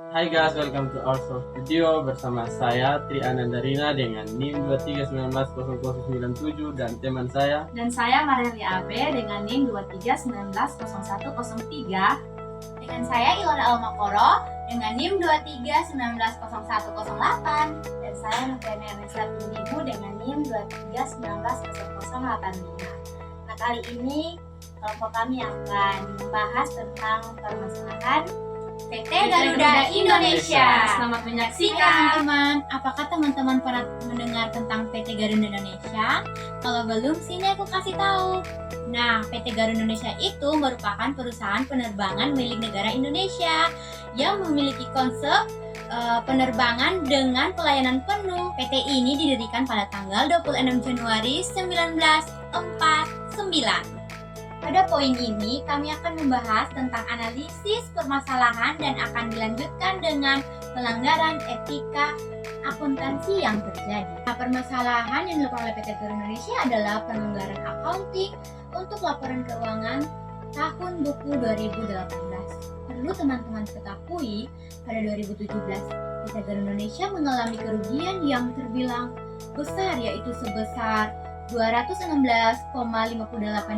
Hai guys, welcome to our source video bersama saya Tri Anandarina dengan NIM 23190097 dan teman saya. Dan saya Mareli Abe dengan NIM 23190103. Dengan saya Ilona Almakoro dengan NIM 23190108. Dan saya Nugrena Ernesta Tundibu dengan NIM 23190085. Nah, kali ini kelompok kami akan membahas tentang permasalahan PT Garuda Indonesia. Selamat menyaksikan. Teman-teman, apakah teman-teman pernah mendengar tentang PT Garuda Indonesia? Kalau belum, sini aku kasih tahu. Nah, PT Garuda Indonesia itu merupakan perusahaan penerbangan milik negara Indonesia yang memiliki konsep penerbangan dengan pelayanan penuh. PT ini didirikan pada tanggal 26 Januari 1949. Pada poin ini, kami akan membahas tentang analisis permasalahan dan akan dilanjutkan dengan pelanggaran etika akuntansi yang terjadi. Nah, permasalahan yang dilakukan oleh PT Garuda Indonesia adalah pelanggaran accounting untuk laporan keuangan tahun buku 2018. Perlu teman-teman ketahui, pada 2017, PT Garuda Indonesia mengalami kerugian yang terbilang besar, yaitu sebesar 216,58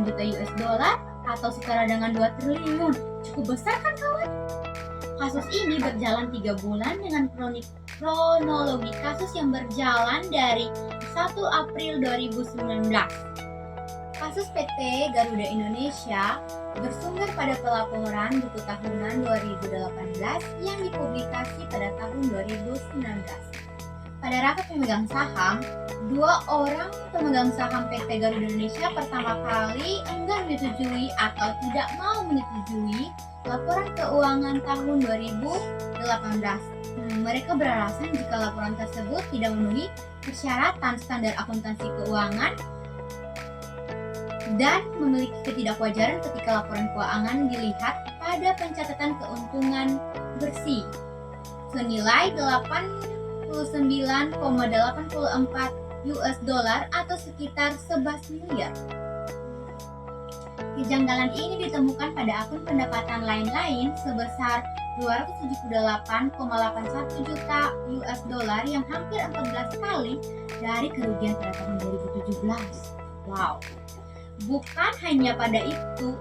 juta US dollar atau setara dengan 2 triliun. Cukup besar kan kawan? Kasus ini berjalan 3 bulan dengan kronologi kasus yang berjalan dari 1 April 2019. Kasus PT Garuda Indonesia bersumber pada pelaporan buku tahunan 2018 yang dipublikasi pada tahun 2019. Pada rapat pemegang saham, 2 orang pemegang saham PT Garuda Indonesia pertama kali enggan menyetujui atau tidak mau menyetujui laporan keuangan tahun 2018. Mereka beralasan jika laporan tersebut tidak memenuhi persyaratan standar akuntansi keuangan dan memiliki ketidakwajaran ketika laporan keuangan dilihat pada pencatatan keuntungan bersih senilai 89,84 US dollar atau sekitar 11 miliar. Kejanggalan ini ditemukan pada akun pendapatan lain-lain sebesar 278,81 juta US dollar yang hampir 14 kali dari kerugian pada tahun 2017. Wow. Bukan hanya pada itu,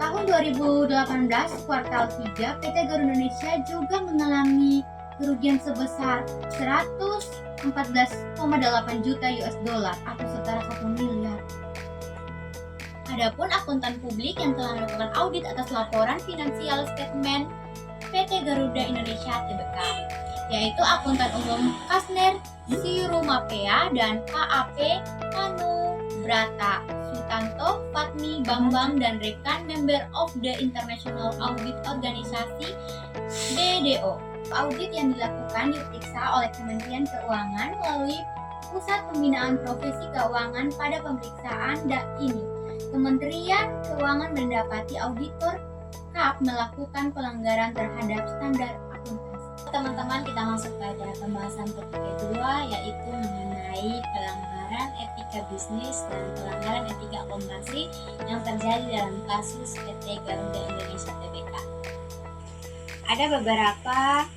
tahun 2018 kuartal 3 PT Garuda Indonesia juga mengalami kerugian sebesar 114,8 juta US dollar atau setara 1 miliar. Adapun akuntan publik yang telah melakukan audit atas laporan finansial statement PT Garuda Indonesia Tbk, yaitu akuntan umum Kasner Sirumapea dan KAP Tanubrata Sutanto, Fatmi Bambang dan rekan member of the International Audit Organisasi BDO. Audit yang dilakukan diperiksa oleh Kementerian Keuangan melalui Pusat Pembinaan Profesi Keuangan. Pada pemeriksaan ini, Kementerian Keuangan mendapati auditor KAP melakukan pelanggaran terhadap standar akuntansi. Teman-teman, kita masuk pada pembahasan topik kedua, yaitu mengenai pelanggaran etika bisnis dan pelanggaran etika akuntansi yang terjadi dalam kasus PT Garuda Indonesia Tbk. Ada beberapa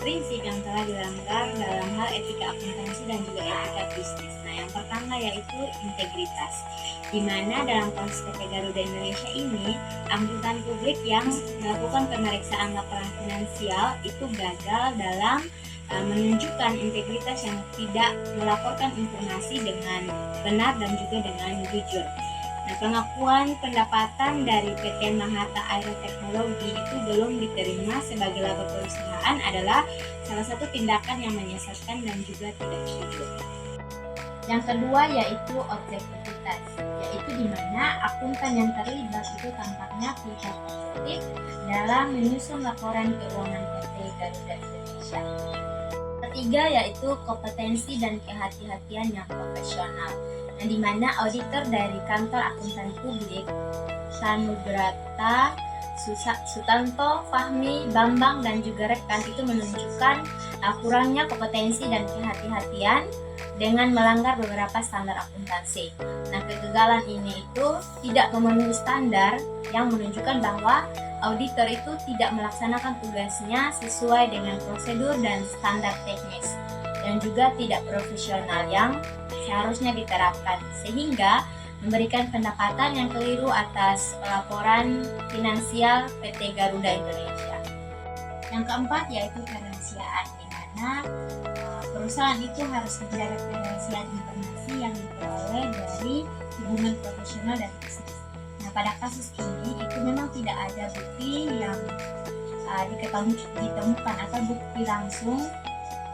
prinsip yang telah dilanggar dalam hal etika akuntansi dan juga etika bisnis. Nah, yang pertama yaitu integritas, di mana dalam kasus PT Garuda Indonesia ini, akuntan publik yang melakukan pemeriksaan laporan finansial itu gagal dalam menunjukkan integritas yang tidak melaporkan informasi dengan benar dan juga dengan jujur. Nah, pengakuan pendapatan dari PT Mahata Aeroteknologi itu belum diterima sebagai laba perusahaan adalah salah satu tindakan yang menyesatkan dan juga tidak jujur. Yang kedua yaitu objektivitas, yaitu di mana akuntan yang terlibat itu tampaknya tidak objektif dalam menyusun laporan keuangan PT Garuda Indonesia. Ketiga yaitu kompetensi dan kehati-hatian yang profesional. Nah, di mana auditor dari kantor akuntan publik Tanubrata Sutanto, Fahmi, Bambang dan juga rekan itu menunjukkan kurangnya kompetensi dan kehati-hatian dengan melanggar beberapa standar akuntansi. Nah, kegagalan ini itu tidak memenuhi standar yang menunjukkan bahwa auditor itu tidak melaksanakan tugasnya sesuai dengan prosedur dan standar teknis dan juga tidak profesional yang seharusnya diterapkan, sehingga memberikan pendapatan yang keliru atas pelaporan finansial PT Garuda Indonesia. Yang keempat yaitu kerahasiaan, di mana perusahaan itu harus menjaga kerahasiaan informasi yang diperoleh dari hubungan profesional dan bisnis. Nah, pada kasus ini itu memang tidak ada bukti yang ditemukan atau bukti langsung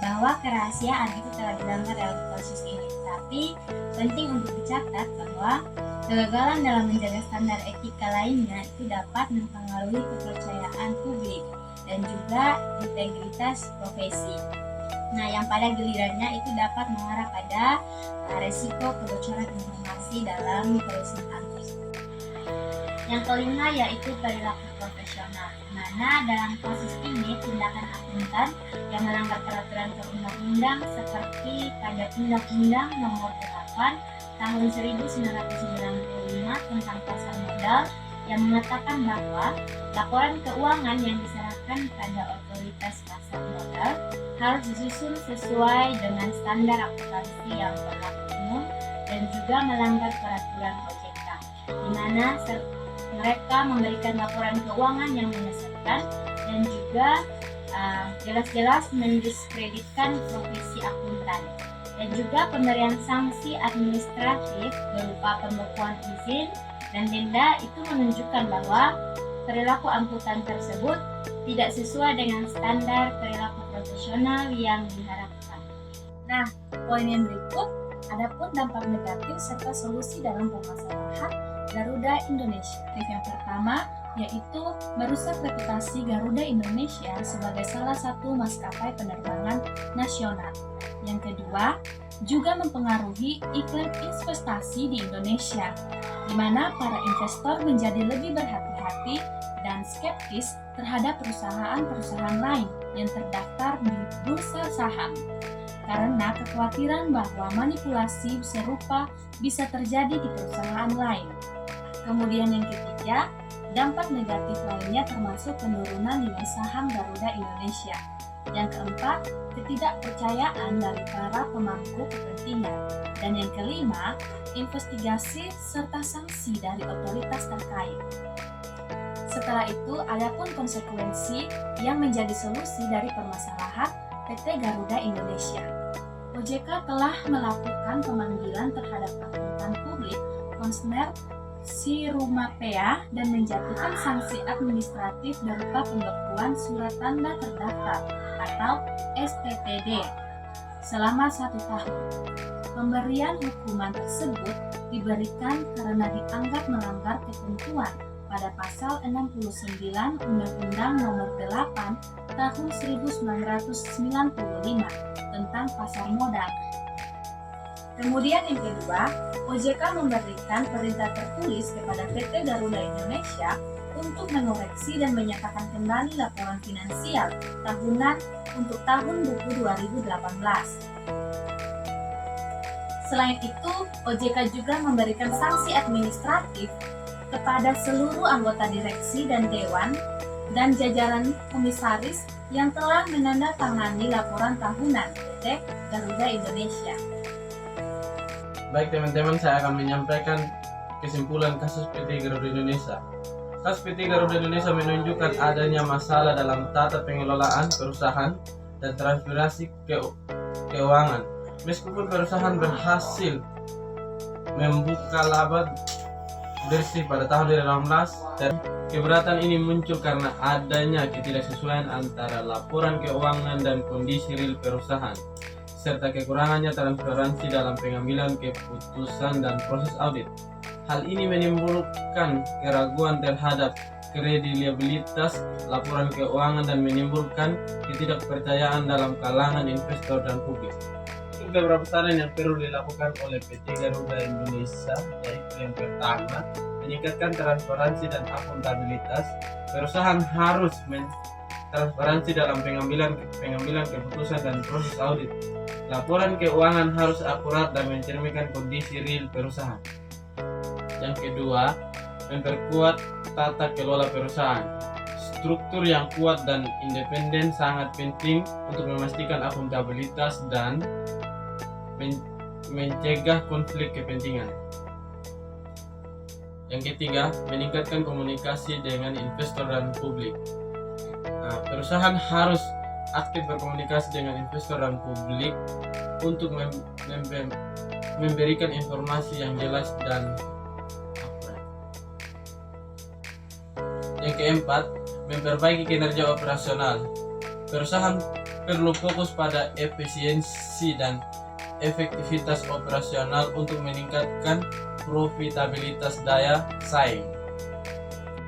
bahwa kerahasiaan itu telah dilanggar dalam kasus ini. Tapi penting untuk dicatat bahwa kegagalan dalam menjaga standar etika lainnya itu dapat mempengaruhi kepercayaan publik dan juga integritas profesi. Nah, yang pada gilirannya itu dapat mengarah pada resiko kebocoran informasi dalam perusahaan tersebut. Yang kelima yaitu perilaku profesional, di mana dalam kasus ini tindakan akuntan yang melanggar peraturan perundang-undang seperti pada Undang-Undang Nomor 8 Tahun 1995 tentang pasar modal yang mengatakan bahwa laporan keuangan yang diserahkan pada otoritas pasar modal harus disusun sesuai dengan standar akuntansi yang berlaku umum dan juga melanggar peraturan OJK, di mana mereka memberikan laporan keuangan yang menyesatkan dan juga jelas-jelas mendiskreditkan profesi akuntan, dan juga pemberian sanksi administratif berupa pembekuan izin dan denda itu menunjukkan bahwa perilaku akuntan tersebut tidak sesuai dengan standar perilaku profesional yang diharapkan. Nah, poin yang berikut adapun dampak negatif serta solusi dalam permasalahan Garuda Indonesia. Yang pertama yaitu merusak reputasi Garuda Indonesia sebagai salah satu maskapai penerbangan nasional. Yang kedua, juga mempengaruhi iklim investasi di Indonesia, di mana para investor menjadi lebih berhati-hati dan skeptis terhadap perusahaan-perusahaan lain yang terdaftar di bursa saham, karena kekhawatiran bahwa manipulasi serupa bisa terjadi di perusahaan lain. Kemudian yang ketiga, dampak negatif lainnya termasuk penurunan nilai saham Garuda Indonesia. Yang keempat, ketidakpercayaan dari para pemangku kepentingan. Dan yang kelima, investigasi serta sanksi dari otoritas terkait. Setelah itu, adapun konsekuensi yang menjadi solusi dari permasalahan PT Garuda Indonesia. OJK telah melakukan pemanggilan terhadap akuntan publik Konsner Sirumapea dan menjatuhkan sanksi administratif berupa pembekuan surat tanda terdaftar atau STTD selama 1 tahun. Pemberian hukuman tersebut diberikan karena dianggap melanggar ketentuan pada pasal 69 Undang-Undang Nomor 8 Tahun 1995 tentang pasar modal. Kemudian yang kedua, OJK memberikan perintah tertulis kepada PT Garuda Indonesia untuk mengoreksi dan menyatakan kembali laporan finansial tahunan untuk tahun buku 2018. Selain itu, OJK juga memberikan sanksi administratif kepada seluruh anggota direksi dan dewan dan jajaran komisaris yang telah menandatangani laporan tahunan PT Garuda Indonesia. Baik teman-teman, saya akan menyampaikan kesimpulan kasus PT Garuda Indonesia. Kasus PT Garuda Indonesia menunjukkan adanya masalah dalam tata pengelolaan perusahaan dan transparansi keuangan. Meskipun perusahaan berhasil membuka laba bersih pada tahun 2018, dan keberatan ini muncul karena adanya ketidaksesuaian antara laporan keuangan dan kondisi real perusahaan, serta kekurangannya transparansi dalam pengambilan keputusan dan proses audit. Hal ini menimbulkan keraguan terhadap kredibilitas laporan keuangan dan menimbulkan ketidakpercayaan dalam kalangan investor dan publik. Beberapa saran yang perlu dilakukan oleh PT Garuda Indonesia, yaitu yang pertama, meningkatkan transparansi dan akuntabilitas. Perusahaan harus transparansi dalam pengambilan keputusan dan proses audit. Laporan keuangan harus akurat dan mencerminkan kondisi real perusahaan. Yang kedua, memperkuat tata kelola perusahaan. struktur yang kuat dan independen sangat penting untuk memastikan akuntabilitas dan mencegah konflik kepentingan. Yang ketiga, meningkatkan komunikasi dengan investor dan publik. Perusahaan harus aktif berkomunikasi dengan investor dan publik untuk memberikan informasi yang jelas dan akurat. Yang keempat, memperbaiki kinerja operasional. Perusahaan perlu fokus pada efisiensi dan efektivitas operasional untuk meningkatkan profitabilitas daya saing.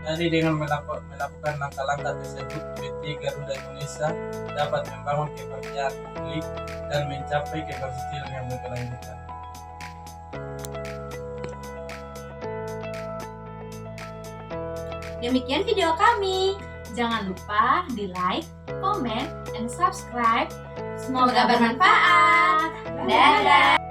Jadi dengan melakukan langkah-langkah tersebut, PT Garuda Indonesia dapat membangun kepercayaan publik dan mencapai keberhasilan yang berkelanjutan. Demikian video kami. Jangan lupa di like, comment, and subscribe. Semoga bermanfaat. Dadah.